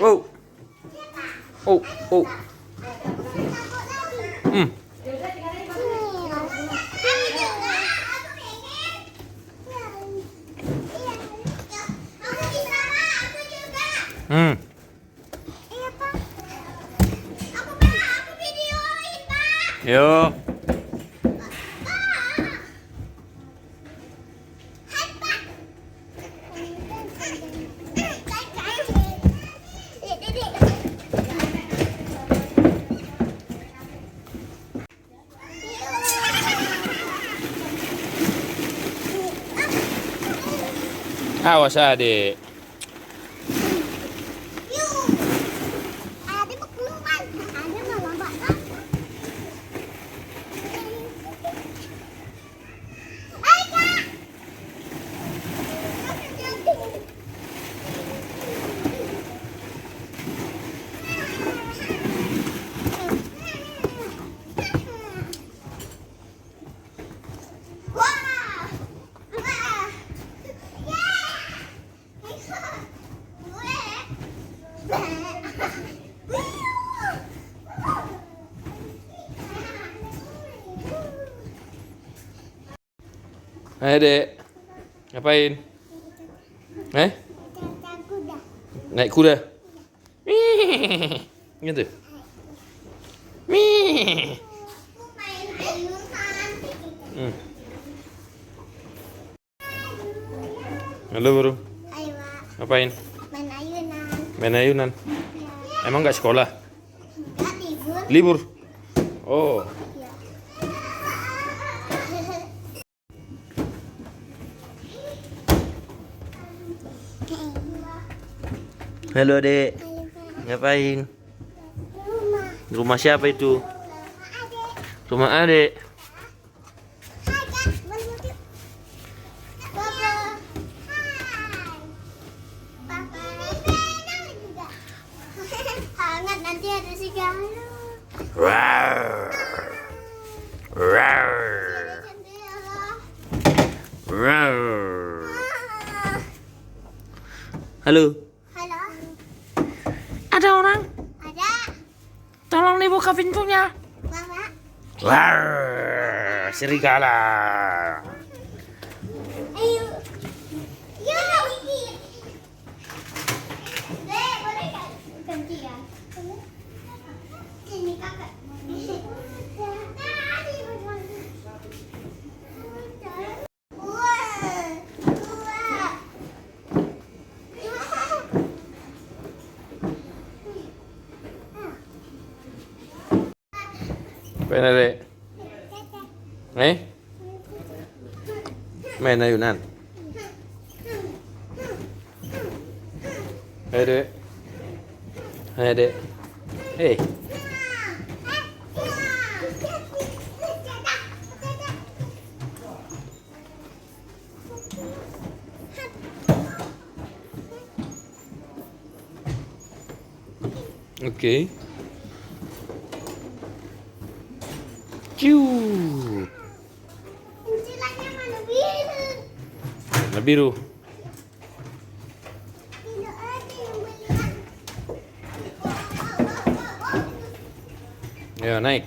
Oh. Oh, oh. Iya, Pak. Aku videoin, Pak. Yo. Hai, Pak. Awas adik. Ada mau keluar. Ada mau lompat. Hai, Kak. Wah. Wah. Hai dek. Ngapain? Naik kuda. Wih. Gitu. Wih. Halo bro. Ayo, Pak. Ngapain? Main ayunan. Main ayunan. Emang nggak sekolah? Enggak libur. Libur. Oh. Ya. Halo dek. Ayo, Pak. Ngapain? Rumah. Rumah siapa itu? Adek. Rumah adek. Hai, Kak. Balik yuk. Papa. Hai. Papa. Juga. Hangat nanti ada segala. Rawr. Rawr. Ada jendela. Rawr. Ah. Halo. Halo. Ada orang. Ada. Tolong dibuka pintunya. Mama. Rawr. Serigala. Ayo. Ya, ini. Dek, boleh nggak gantian? Sini kakak. Wah, wah. Main adek. Main ayunan. Hai dek. Hai dek. Hei. Oke. Ciu. Kuncilannya mana biru? Warna biru. Tidak ada yang melihat. Ayo naik.